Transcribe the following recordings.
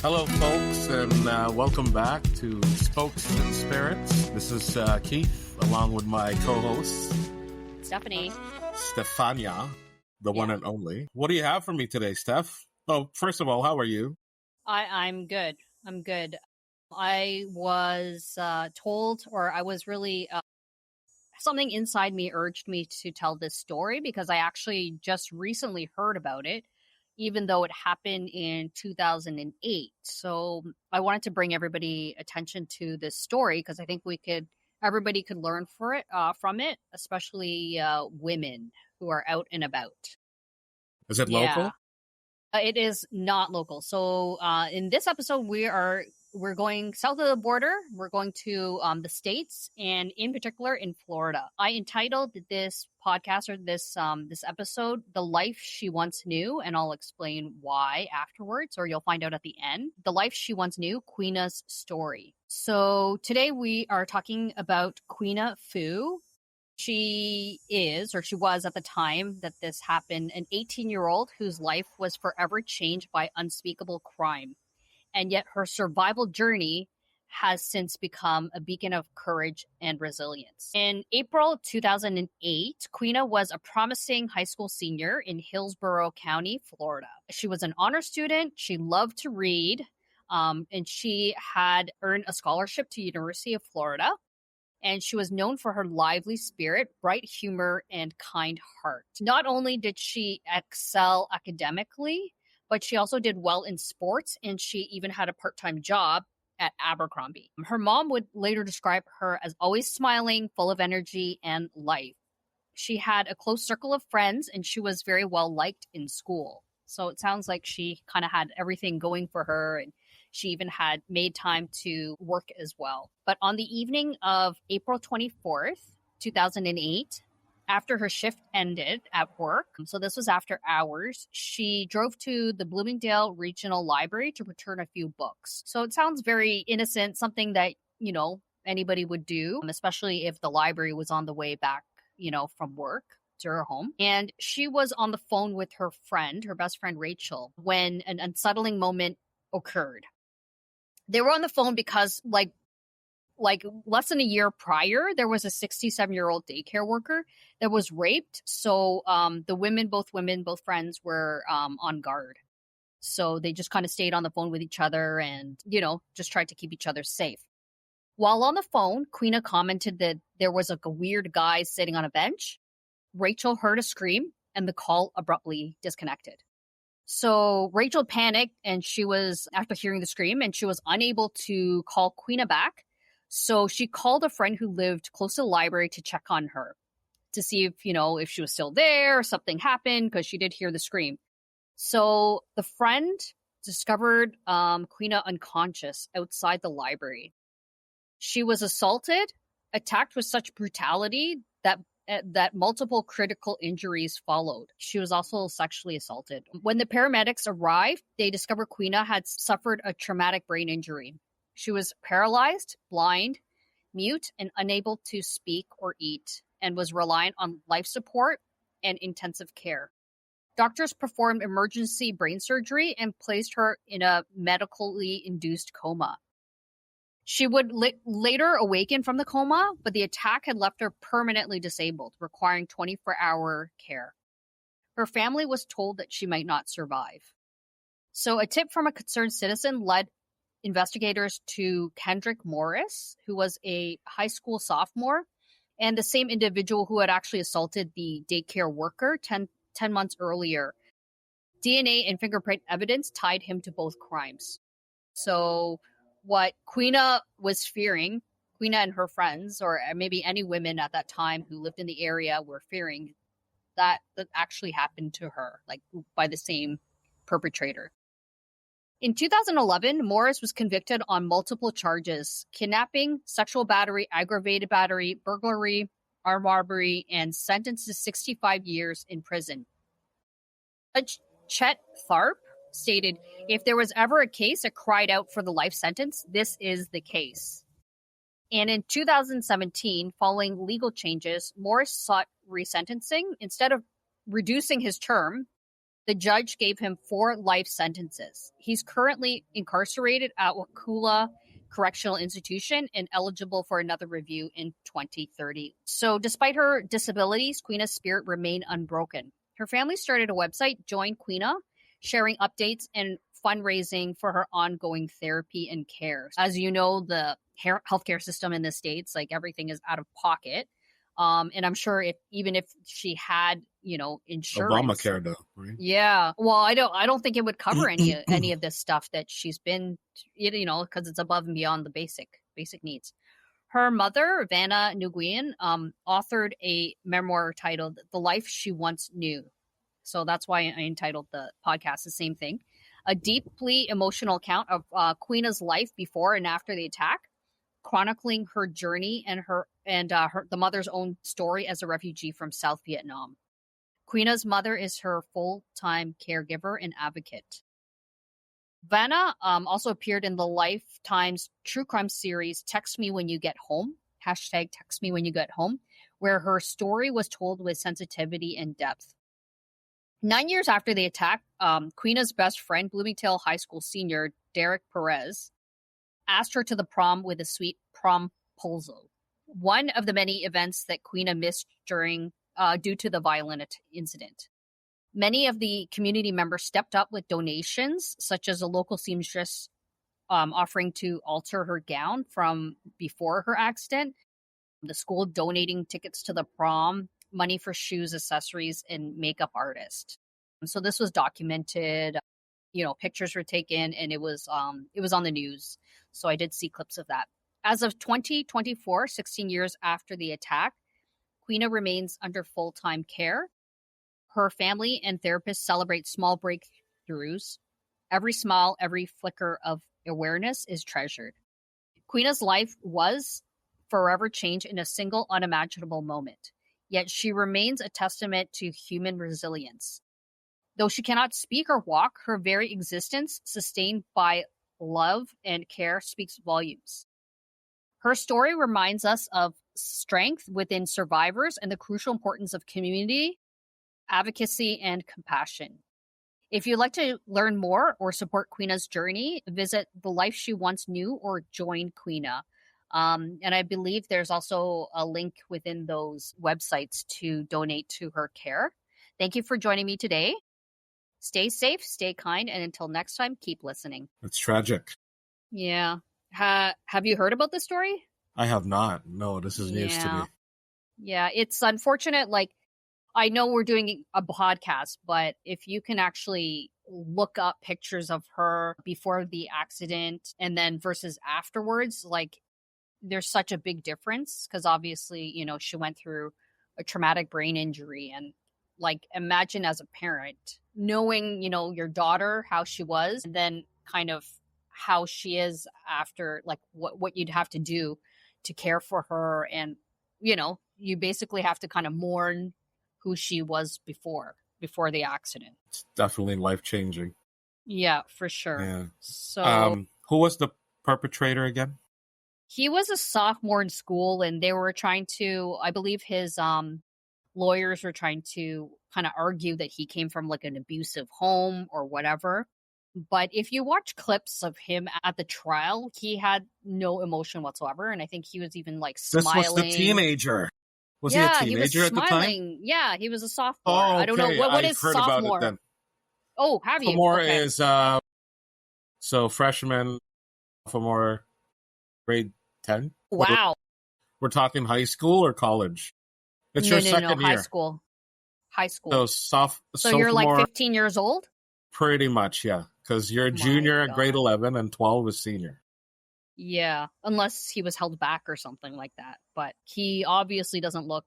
Hello, folks, and welcome back to Spokes and Spirits. This is Keith, along with my co-host, Stephanie. Stefania, the one and only. What do you have for me today, Steph? Oh, first of all, how are you? I'm good. I'm good. I was told, or I was really, something inside me urged me to tell this story because I actually just recently heard about it, even though it happened in 2008. So I wanted to bring everybody attention to this story because I think everybody could learn from it, especially women who are out and about. Is it local? It is not local. So in this episode, we're going south of the border. We're going to the States, and in particular in Florida. I entitled this podcast or this episode "The Life She Once Knew," and I'll explain why afterwards, or you'll find out at the end. The Life She Once Knew, Queena's Story. So today we are talking about Queena Phu. She was at the time that this happened, an 18-year-old whose life was forever changed by unspeakable crime. And yet her survival journey has since become a beacon of courage and resilience. In April 2008, Queena was a promising high school senior in Hillsborough County, Florida. She was an honor student. She loved to read, and she had earned a scholarship to University of Florida. And she was known for her lively spirit, bright humor, and kind heart. Not only did she excel academically, but she also did well in sports, and she even had a part-time job at Abercrombie. Her mom would later describe her as always smiling, full of energy and life. She had a close circle of friends, and she was very well liked in school. So it sounds like she kind of had everything going for her, and she even had made time to work as well. But on the evening of April 24th, 2008, after her shift ended at work, so this was after hours, she drove to the Bloomingdale Regional Library to return a few books. So it sounds very innocent, something that, anybody would do, especially if the library was on the way back, from work to her home. And she was on the phone with her best friend Rachel, when an unsettling moment occurred. They were on the phone because like less than a year prior, there was a 67-year-old daycare worker that was raped. So both friends were on guard. So they just kind of stayed on the phone with each other and, just tried to keep each other safe. While on the phone, Queena commented that there was like a weird guy sitting on a bench. Rachel heard a scream and the call abruptly disconnected. So Rachel panicked after hearing the scream, and she was unable to call Queena back. So she called a friend who lived close to the library to check on her to see if she was still there or something happened, because she did hear the scream. So the friend discovered Queena unconscious outside the library. She was assaulted, attacked with such brutality that multiple critical injuries followed. She was also sexually assaulted. When the paramedics arrived, they discovered Queena had suffered a traumatic brain injury. She was paralyzed, blind, mute, and unable to speak or eat, and was reliant on life support and intensive care. Doctors performed emergency brain surgery and placed her in a medically induced coma. She would later awaken from the coma, but the attack had left her permanently disabled, requiring 24-hour care. Her family was told that she might not survive. So a tip from a concerned citizen led investigators to Kendrick Morris, who was a high school sophomore, and the same individual who had actually assaulted the daycare worker 10 months earlier. DNA and fingerprint evidence tied him to both crimes. So what Queena was fearing, Queena and her friends, or maybe any women at that time who lived in the area, were fearing that actually happened to her, like by the same perpetrator. In 2011, Morris was convicted on multiple charges: kidnapping, sexual battery, aggravated battery, burglary, armed robbery, and sentenced to 65 years in prison. Judge Chet Tharp stated, "If there was ever a case that cried out for the life sentence, this is the case." And in 2017, following legal changes, Morris sought resentencing. Instead of reducing his term, The judge gave him 4 life sentences. He's currently incarcerated at Wakula Correctional Institution and eligible for another review in 2030. So despite her disabilities, Queena's spirit remained unbroken. Her family started a website, Join Queena, sharing updates and fundraising for her ongoing therapy and care. As you know, the healthcare system in the States, like everything is out of pocket. And I'm sure even if she had, insurance, Obamacare, though, right? yeah. Well, I don't think it would cover any of this stuff that she's been, because it's above and beyond the basic needs. Her mother, Vanna Nguyen, authored a memoir titled "The Life She Once Knew." So that's why I entitled the podcast the same thing. A deeply emotional account of Queena's life before and after the attack, chronicling her journey and the mother's own story as a refugee from South Vietnam. Queena's mother is her full-time caregiver and advocate. Vanna also appeared in the Lifetime's true crime series Text Me When You Get Home, #TextMeWhenYouGetHome, where her story was told with sensitivity and depth. 9 years after the attack, Queena's best friend, Bloomingdale High School senior Derek Perez, asked her to the prom with a sweet promposal. One of the many events that Queena missed due to the violent incident. Many of the community members stepped up with donations, such as a local seamstress offering to alter her gown from before her accident, the school donating tickets to the prom, money for shoes, accessories, and makeup artist. So this was documented. Pictures were taken, and it was on the news. So I did see clips of that. As of 2024, 16 years after the attack, Queena remains under full-time care. Her family and therapists celebrate small breakthroughs. Every smile, every flicker of awareness is treasured. Queena's life was forever changed in a single unimaginable moment. Yet she remains a testament to human resilience. Though she cannot speak or walk, her very existence, sustained by love and care, speaks volumes. Her story reminds us of strength within survivors and the crucial importance of community, advocacy, and compassion. If you'd like to learn more or support Queena's journey, visit The Life She Once Knew or Join Queena. And I believe there's also a link within those websites to donate to her care. Thank you for joining me today. Stay safe, stay kind, and until next time, keep listening. It's tragic. Yeah. Have you heard about this story? I have not. No, this is news to me. Yeah, it's unfortunate. Like, I know we're doing a podcast, but if you can actually look up pictures of her before the accident and then versus afterwards, like, there's such a big difference because obviously, she went through a traumatic brain injury. And like, imagine as a parent knowing, your daughter, how she was, and then kind of how she is after, like what you'd have to do to care for her. And, you basically have to kind of mourn who she was before the accident. It's definitely life-changing. Yeah, for sure. Yeah. So who was the perpetrator again? He was a sophomore in school, and they were trying to, I believe his lawyers were trying to kind of argue that he came from like an abusive home or whatever. But if you watch clips of him at the trial, he had no emotion whatsoever. And I think he was even like smiling. This was the teenager. Was he a teenager at the time? Yeah, he was a sophomore. Oh, okay. I don't know. What is heard sophomore? About it then. Oh, have you? Sophomore Okay. is so freshman, sophomore, grade 10. Wow. We're talking high school or college? It's your second year. High school. So So you're like 15 years old? Pretty much, yeah. Because you're a junior at grade 11 and 12 is senior. Yeah, unless he was held back or something like that. But he obviously doesn't look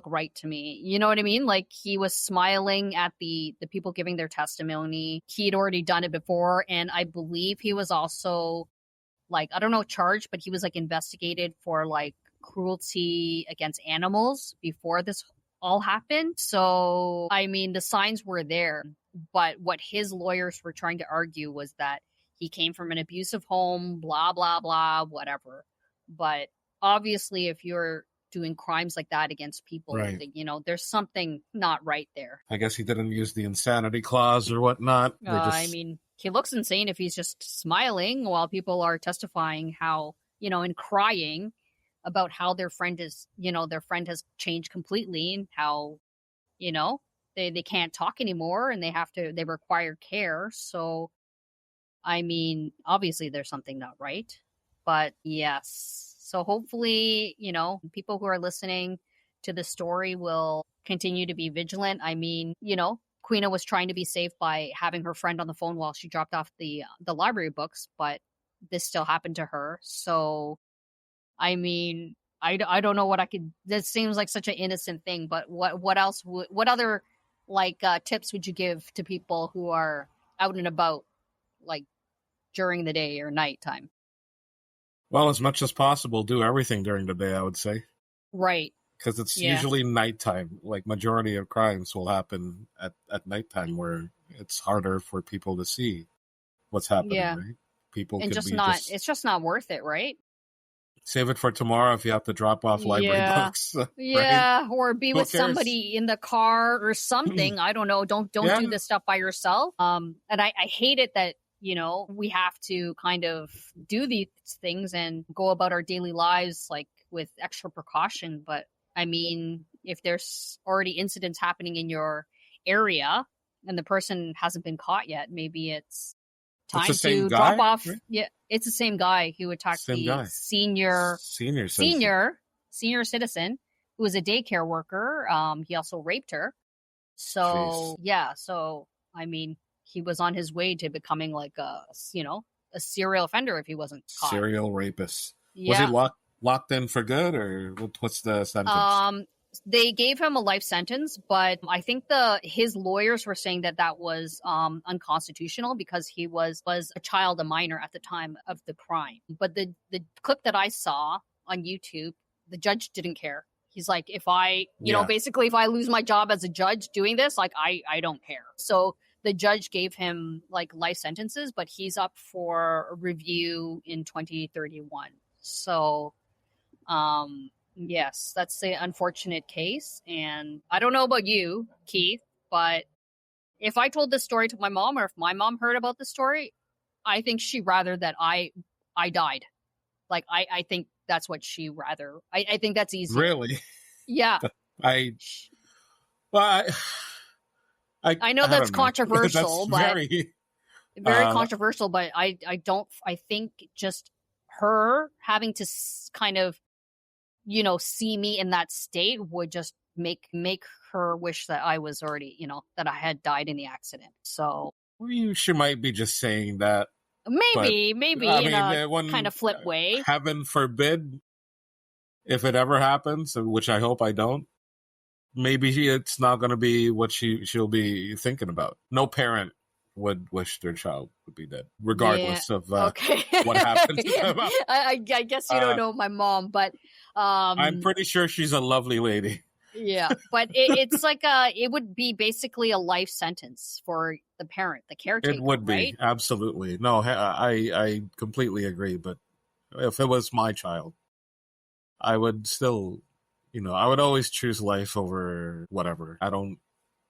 right to me. You know what I mean? Like, he was smiling at the people giving their testimony. He'd already done it before. And I believe he was also, like, I don't know, charged, but he was like investigated for like cruelty against animals before this all happened. So, I mean, the signs were there. But what his lawyers were trying to argue was that he came from an abusive home, blah, blah, blah, whatever. But obviously, if you're doing crimes like that against people. Right. You know, there's something not right there. I guess he didn't use the insanity clause or whatnot. I mean, he looks insane if he's just smiling while people are testifying how, you know, and crying about how their friend is, you know, their friend has changed completely and how, you know, they can't talk anymore and they require care. So, I mean, obviously there's something not right. But yes. So hopefully, you know, people who are listening to the story will continue to be vigilant. I mean, you know, Queena was trying to be safe by having her friend on the phone while she dropped off the library books, but this still happened to her. So, I mean, I don't know what I could. This seems like such an innocent thing, but what else? What other like tips would you give to people who are out and about, like during the day or nighttime? Well, as much as possible, do everything during the day, I would say. Right. Because it's usually nighttime. Like, majority of crimes will happen at nighttime where it's harder for people to see what's happening, right? People and could it's just not worth it, right? Save it for tomorrow if you have to drop off library books. Yeah, or be Who with cares? somebody in the car or something. I don't know. Don't do this stuff by yourself. And I hate it that, you know, we have to kind of do these things and go about our daily lives like with extra precaution. But I mean, if there's already incidents happening in your area and the person hasn't been caught yet, maybe it's time to drop off. Right? Yeah, it's the same guy who attacked the senior citizen who was a daycare worker. He also raped her. So so I mean, he was on his way to becoming like a serial offender if he wasn't caught. Serial rapist. Yeah. Was he locked in for good, or what's the sentence? They gave him a life sentence, but I think his lawyers were saying that was unconstitutional because he was a child, a minor at the time of the crime. But the clip that I saw on YouTube, the judge didn't care. He's like, if I, basically if I lose my job as a judge doing this, like I don't care. So the judge gave him like life sentences, but he's up for a review in 2031. So, yes, that's the unfortunate case. And I don't know about you, Keith, but if I told this story to my mom or if my mom heard about the story, I think she'd rather that I died. Like, I think that's what she rather. I think that's easy. Really? Yeah. I know that's controversial, that's very controversial, but I think just her having to kind of, see me in that state would just make her wish that I was already, that I had died in the accident. So she might be just saying that. Maybe in a kind of flip way. Heaven forbid, if it ever happens, which I hope I don't, maybe it's not going to be what she'll be thinking about. No parent would wish their child would be dead, regardless of what happened to them. I guess you don't know my mom, but I'm pretty sure she's a lovely lady. Yeah, but it's like it would be basically a life sentence for the parent, the caretaker. It would be, right? Absolutely. No, I completely agree. But if it was my child, I would still, I would always choose life over whatever.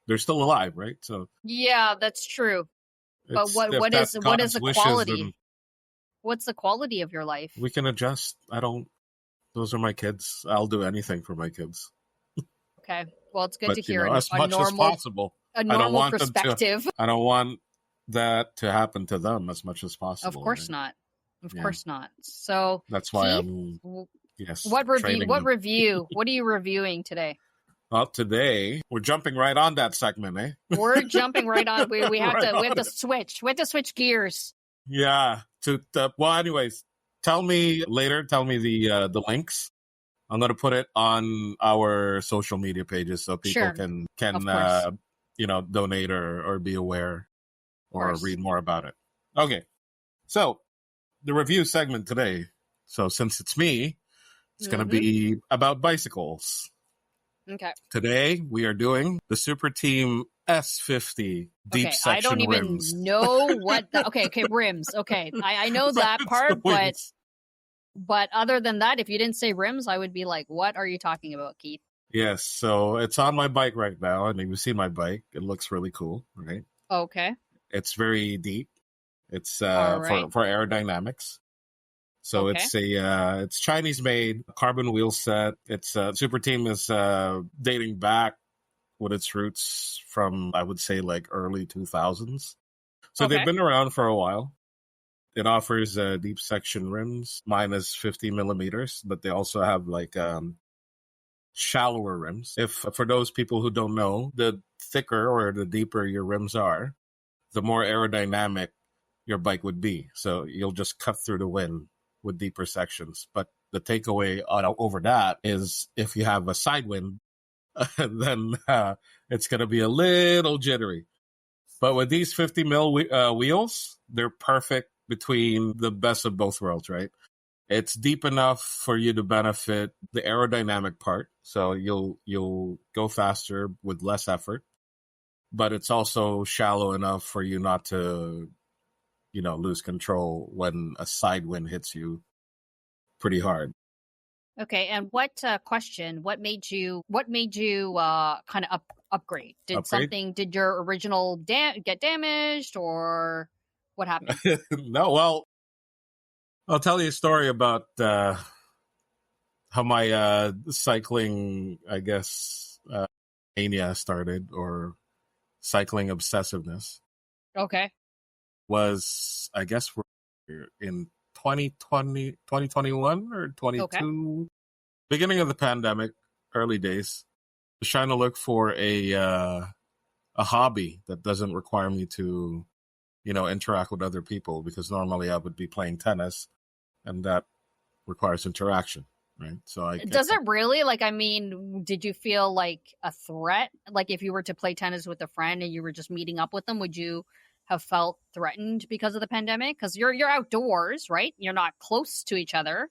They're still alive, right? So yeah, that's true. But what is the quality? What's the quality of your life? We can adjust. Those are my kids. I'll do anything for my kids. Okay. Well, it's good to hear as much as possible. A normal perspective. I don't want that to happen to them as much as possible. Of course not. Of course not. So that's why Keith, What review? What are you reviewing today? Well, today we're jumping right on that segment, eh? We're jumping right on. We have to switch. We have to switch gears. Yeah. Well, anyways, tell me the links. I'm going to put it on our social media pages so people can donate or be aware or read more about it. Okay. So the review segment today. So since it's me, it's going to be about bicycles. Okay. Today we are doing the Super Team S50 deep section rims. I don't even know what. Okay, rims. Okay, I know that part, but But other than that, if you didn't say rims, I would be like, what are you talking about, Keith? Yes, so it's on my bike right now, and you've seen my bike. It looks really cool, right? Okay. It's very deep. It's All right. for aerodynamics. So Okay. it's Chinese made carbon wheel set. It's Super Team is dating back with its roots from, I would say, like early 2000s. So Okay. they've been around for a while. It offers deep section rims, minus 50 millimeters, but they also have like shallower rims. If for those people who don't know, the thicker or the deeper your rims are, the more aerodynamic your bike would be. So you'll just cut through the wind with deeper sections. But the takeaway over that is if you have a side wind, then it's going to be a little jittery. But with these 50 mil wheels, they're perfect between the best of both worlds, right? It's deep enough for you to benefit the aerodynamic part, so you'll go faster with less effort. But it's also shallow enough for you not to, lose control when a side wind hits you pretty hard. Okay, and what question? What made you kind of upgrade? Did your original get damaged, or what happened? No, well, I'll tell you a story about how my cycling, I guess, mania started, or cycling obsessiveness. Okay. Was, I guess, we're in 2020, 2021 or 22, okay. Beginning of the pandemic, early days. I was trying to look for a hobby that doesn't require me to, interact with other people, because normally I would be playing tennis, and that requires interaction, right? So does it really? Like, I mean, did you feel like a threat? Like, if you were to play tennis with a friend and you were just meeting up with them, would you have felt threatened because of the pandemic? Because you're outdoors, right? You're not close to each other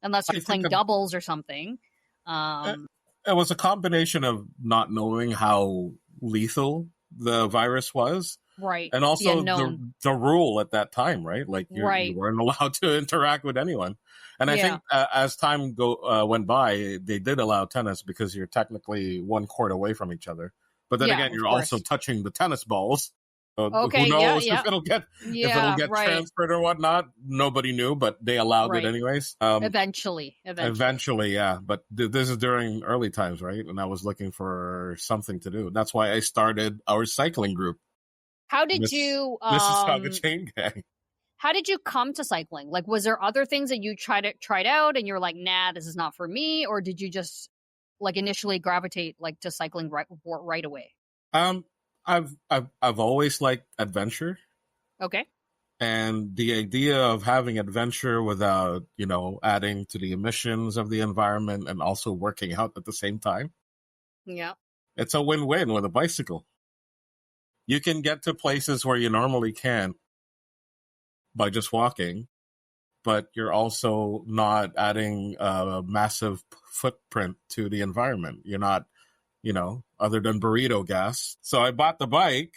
unless you're playing doubles or something. It was a combination of not knowing how lethal the virus was, right? And also the rule at that time, right? Like you weren't allowed to interact with anyone. And I think as time went by, they did allow tennis because you're technically one court away from each other. But then again, you're also touching the tennis balls. So who knows if it'll get transferred or whatnot? Nobody knew, but they allowed it anyways. Eventually, yeah. But this is during early times, right? And I was looking for something to do. That's why I started our cycling group. How did you Mississauga Chain Gang? How did you come to cycling? Like, was there other things that you tried out and you're like, nah, this is not for me? Or did you just like initially gravitate like to cycling right away? I've always liked adventure. Okay. And the idea of having adventure without, adding to the emissions of the environment and also working out at the same time. Yeah. It's a win-win with a bicycle. You can get to places where you normally can't by just walking, but you're also not adding a massive footprint to the environment. You're not, other than burrito gas. So I bought the bike.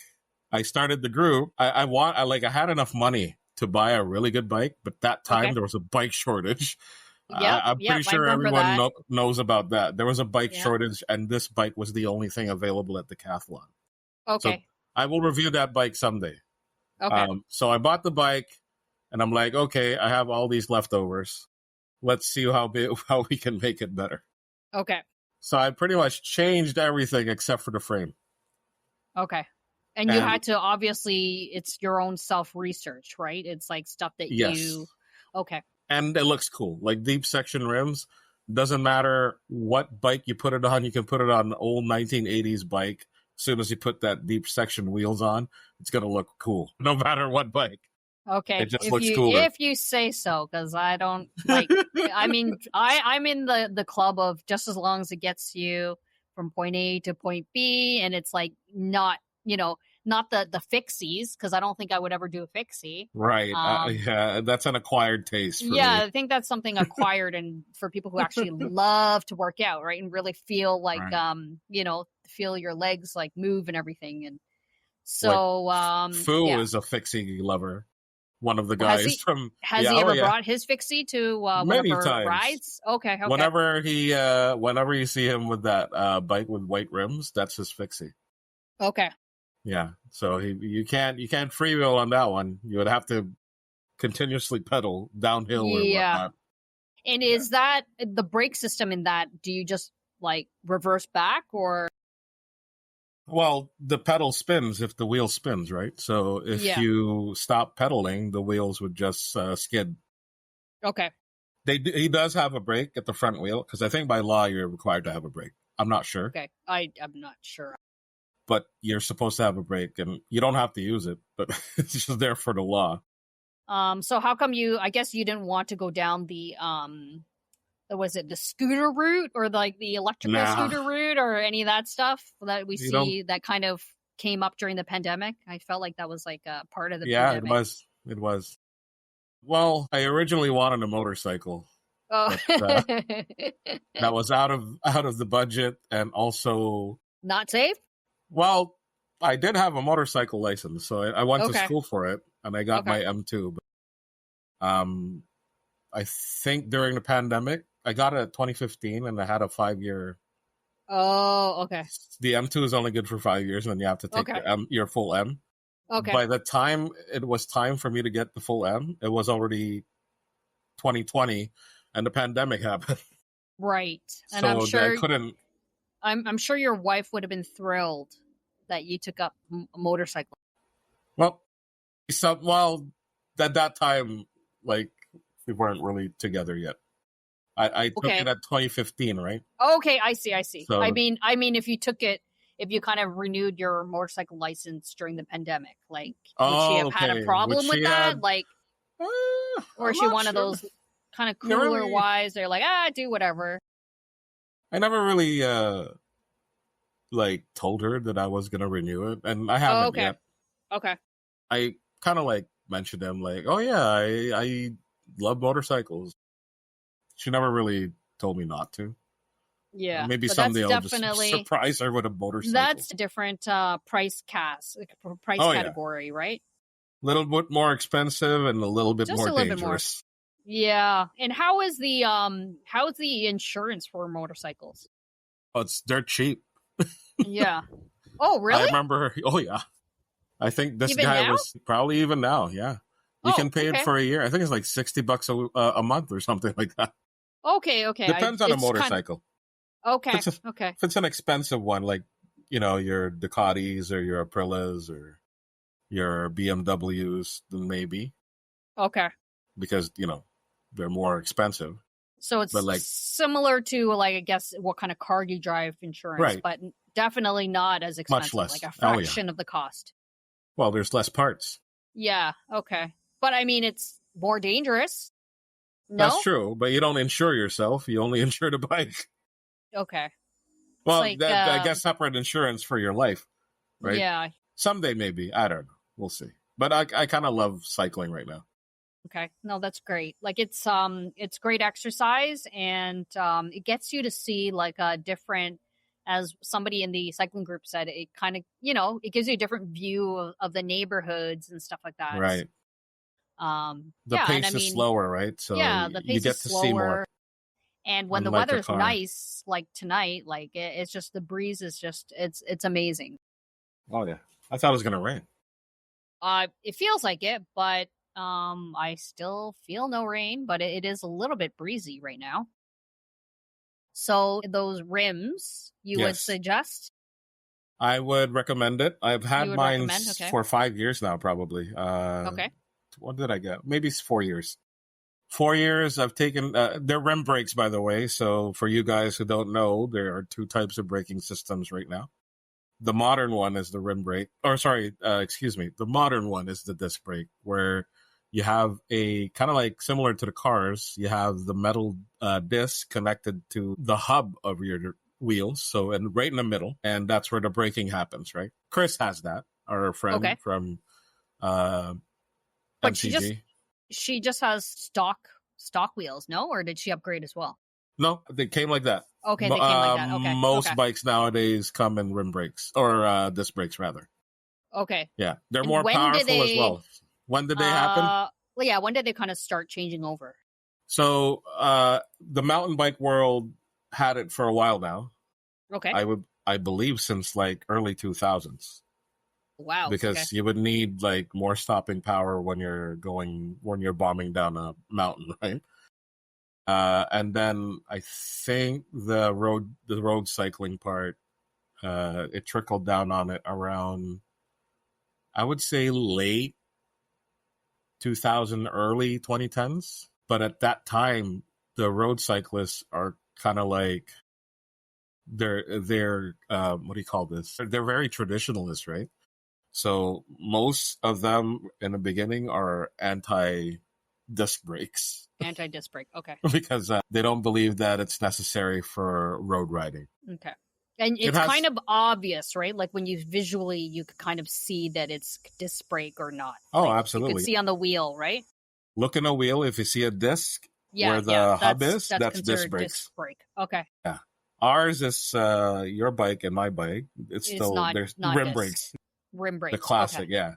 I started the group. I had enough money to buy a really good bike, but that time there was a bike shortage. I'm pretty sure everyone knows about that. There was a bike shortage, and this bike was the only thing available at Decathlon. Okay. So I will review that bike someday. Okay. So I bought the bike, and I'm like, okay, I have all these leftovers. Let's see how we can make it better. Okay. So I pretty much changed everything except for the frame. Okay. And you had to, obviously, it's your own self-research, right? It's like stuff that you... Okay. And it looks cool. Like deep section rims. Doesn't matter what bike you put it on. You can put it on an old 1980s bike. As soon as you put that deep section wheels on, it's going to look cool. No matter what bike. Okay. It just looks cooler. If you say so, because I don't like... I mean, I'm in the club of just as long as it gets you from point A to point B, and it's like not... not the fixies, because I don't think I would ever do a fixie. Right. Yeah, that's an acquired taste for me. I think that's something acquired and for people who actually love to work out, right? And really feel like, feel your legs like move and everything. And so, Phu is a fixie lover. one of the Has guys he from has he ever brought his fixie to one of many her times. rides? Okay. Whenever you see him with that bike with white rims, that's his fixie. Okay. Yeah. So you can't freewheel on that one. You would have to continuously pedal downhill or whatnot. And is that the brake system in that? Do you just like reverse back or? Well, the pedal spins if the wheel spins, right? So if you stop pedaling, the wheels would just skid. Okay. He does have a brake at the front wheel because I think by law you're required to have a brake. I'm not sure. Okay, I'm not sure. But you're supposed to have a brake, and you don't have to use it, but it's just there for the law. So how come I guess you didn't want to go down the was it the scooter route or like the electrical scooter route or any of that stuff that we see that kind of came up during the pandemic? I felt like that was like a part of the pandemic. Yeah, it was. Well, I originally wanted a motorcycle. Oh. But, that was out of the budget and also not safe? Well, I did have a motorcycle license, so I went to school for it, and I got my M2. But, I think during the pandemic, I got it at 2015, and I had a 5-year. Oh, okay. The M2 is only good for 5 years, and then you have to take your full M. Okay. By the time it was time for me to get the full M, it was already 2020, and the pandemic happened. Right, and so I'm sure I couldn't. I'm sure your wife would have been thrilled that you took up a motorcycle. Well, at that time, like, we weren't really together yet. I took it at 2015, right? Okay, I see. So, I mean, if you kind of renewed your motorcycle license during the pandemic, like, would she have had a problem with that? Or is she one of those kind of cooler wise? They're like, do whatever. I never really told her that I was gonna renew it, and I haven't yet. Okay. I kind of mentioned them oh yeah, I love motorcycles. She never really told me not to. Yeah, maybe someday I'll just surprise her with a motorcycle. That's a different price category, right? A little bit more expensive and a little bit more dangerous. Yeah, and how is the insurance for motorcycles? Oh, they're cheap. Yeah. Oh, really? I remember. Oh, yeah. I think this guy was probably even now. Yeah, you can pay it for a year. I think it's like $60 a month or something like that. Okay. Depends on a motorcycle. Okay. If it's an expensive one, like your Ducatis or your Aprilas or your BMWs, then maybe. Okay. Because they're more expensive. So it's similar to I guess what kind of car you drive insurance, right. But definitely not as expensive, much less, like a fraction of the cost. Well, there's less parts. Yeah, okay. But I mean, it's more dangerous. No? That's true, but you don't insure yourself. You only insure the bike. Okay. Well, I guess separate insurance for your life, right? Yeah. Someday maybe. I don't know. We'll see. But I kind of love cycling right now. Okay. No, that's great. It's great exercise, and it gets you to see a different, as somebody in the cycling group said, it kind of, it gives you a different view of the neighborhoods and stuff like that. Right. The pace is slower, right? So the pace you get to see more. And when the weather's nice, like tonight, it's just, the breeze is just, it's amazing. Oh yeah. I thought it was going to rain. It feels like it, but I still feel no rain, but it is a little bit breezy right now. So those rims, you would suggest? I would recommend it. I've had mine for 5 years now, probably. Okay. What did I get? Maybe it's 4 years. 4 years I've taken, they're rim brakes, by the way. So for you guys who don't know, there are 2 types of braking systems right now. The modern one is the rim brake, the modern one is the disc brake, where you have a kind of similar to the cars, you have the metal disc connected to the hub of your wheels. So, and right in the middle, and that's where the braking happens, right? Chris has that, our friend from but MCG. She just has stock wheels, no? Or did she upgrade as well? No, they came like that. Okay, they came like that. Okay. Most bikes nowadays come in rim brakes, or disc brakes, rather. Okay. Yeah, they're more powerful as well. When did they happen? Well, yeah, when did they kind of start changing over? So the mountain bike world had it for a while now. Okay. I believe since like early 2000s. Wow. Because you would need like more stopping power when you're bombing down a mountain, right? And then I think the road cycling part, it trickled down on it around, I would say, late 2000, early 2010s. But at that time, the road cyclists are kind of like they're what do you call this? They're very traditionalist, right? So most of them in the beginning are anti-disc brakes. Anti-disc brake, okay. Because they don't believe that it's necessary for road riding. Okay. And it's kind of obvious, right? Like when you visually, you could kind of see that it's disc brake or not. Oh, like, absolutely. You could see on the wheel, right? Look in a wheel. If you see a disc where the hub is, that's disc brakes. Disc brake. Okay. Yeah. Ours is your bike and my bike. It's still there's rim brakes. Rim brakes. The classic, okay. yeah.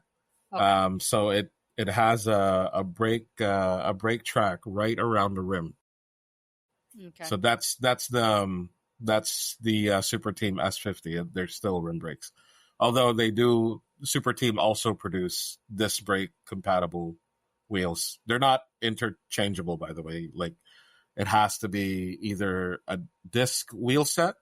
Okay. So it has a brake track right around the rim. Okay. So that's the Super Team S50. They're still rim brakes, although Super Team also produce disc brake compatible wheels. They're not interchangeable, by the way. Like it has to be either a disc wheel set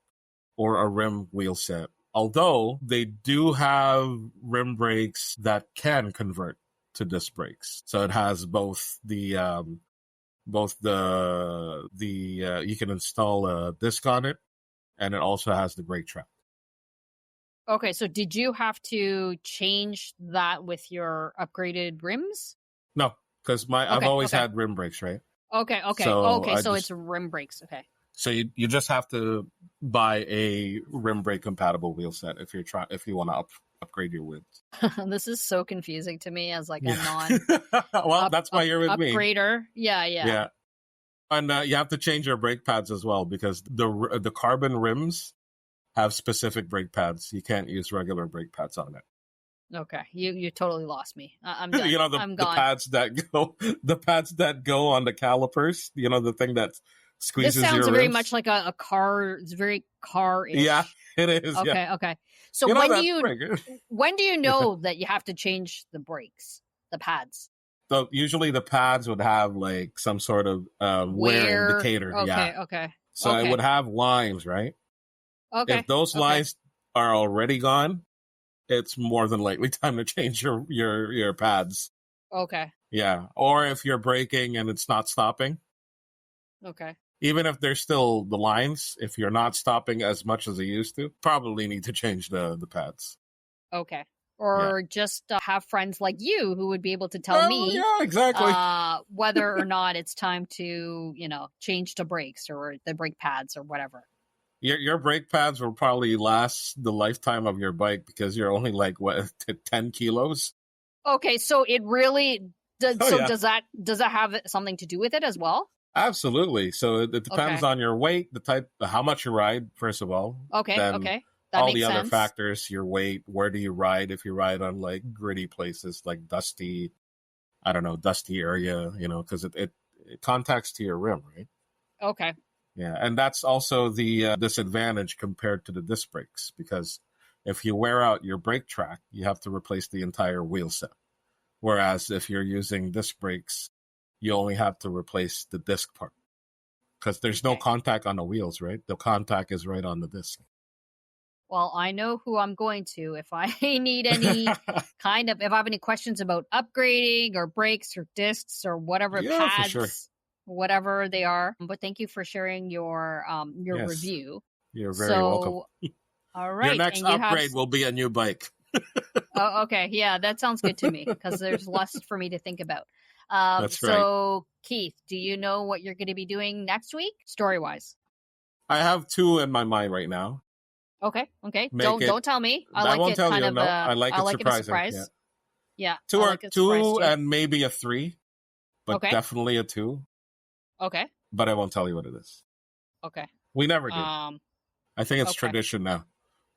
or a rim wheel set. Although they do have rim brakes that can convert to disc brakes, so it has both the you can install a disc on it, and it also has the brake trap. Okay, so did you have to change that with your upgraded rims? No, because I've always had rim brakes, right? Okay. So it's rim brakes. Okay. So you just have to buy a rim brake compatible wheel set if you want to upgrade your wheels. This is so confusing to me as like a well, that's why you're with upgrader. me. Yeah. And you have to change your brake pads as well because the carbon rims have specific brake pads. You can't use regular brake pads on it. Okay, you totally lost me. I'm done. I'm the gone. pads that go on the calipers. The thing that squeezes your rims. This sounds very much like a car. It's very car-ish. Yeah, it is. Okay. So when do you know that you have to change the brakes, the pads? So usually the pads would have like some sort of wear indicator. Okay. So it would have lines, right? Okay. If those lines are already gone, it's more than likely time to change your pads. Okay. Yeah. Or if you're braking and it's not stopping. Okay. Even if there's still the lines, if you're not stopping as much as you used to, probably need to change the pads. Okay. Or just have friends like you who would be able to tell me yeah, exactly. Whether or not it's time to, change to brakes or the brake pads or whatever. Your brake pads will probably last the lifetime of your bike because you're only like 10 kilos. Okay, so it really does. Does that have something to do with it as well? Absolutely. So it depends on your weight, the type, how much you ride. First of all. Okay. That all the other factors, your weight, where do you ride? If you ride on like gritty places, like dusty area, because it contacts to your rim, right? Okay. Yeah, and that's also the disadvantage compared to the disc brakes, because if you wear out your brake track, you have to replace the entire wheel set. Whereas if you're using disc brakes, you only have to replace the disc part, because there's no contact on the wheels, right? The contact is right on the disc. Well, I know who I'm going to if I need any if I have any questions about upgrading or brakes or discs or whatever pads. For sure. Whatever they are. But thank you for sharing your review. You're very welcome. All right. Your next upgrade will be a new bike. Oh, okay. Yeah, that sounds good to me because there's less for me to think about. That's right. So, Keith, do you know what you're going to be doing next week, story-wise? I have 2 in my mind right now. Okay. Don't tell me. I won't tell you. No, I like it surprising. Surprise. Yeah. 2 and maybe a 3, but definitely a 2. Okay. But I won't tell you what it is. Okay. We never do. I think it's tradition now.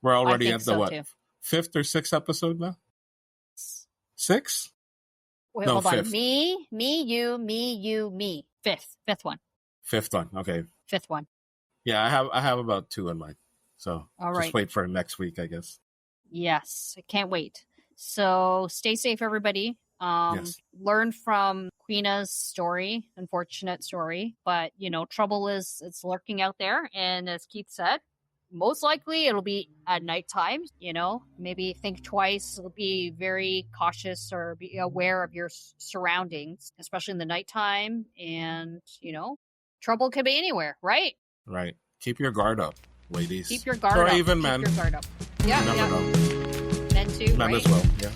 We're already at the 5th or 6th episode now? 6? Wait, No, hold on. fifth. Me, you, me. Fifth one. Fifth one. Okay. Fifth one. Yeah, I have about 2 in mind. So All just right. wait for next week, I guess. Yes, I can't wait. So stay safe, everybody. Yes. Learn from Queena's story, unfortunate story, but trouble it's lurking out there, and as Keith said, most likely it'll be at nighttime. Maybe think twice, be very cautious, or be aware of your surroundings, especially in the nighttime. And trouble could be anywhere, right? Right. Keep your guard up, ladies. Keep your guard up. Or even Keep men. your guard up. Yeah, You never yeah. know. Men too, Men right? as well. Yeah.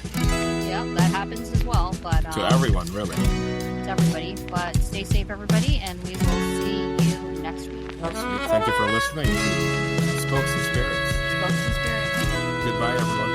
Yeah, that happens as well. But To everyone, really. to everybody. But stay safe, everybody, and we will see you next week. Thank you for listening to Spokes and Spirits. Spokes and Spirits. Goodbye, everyone.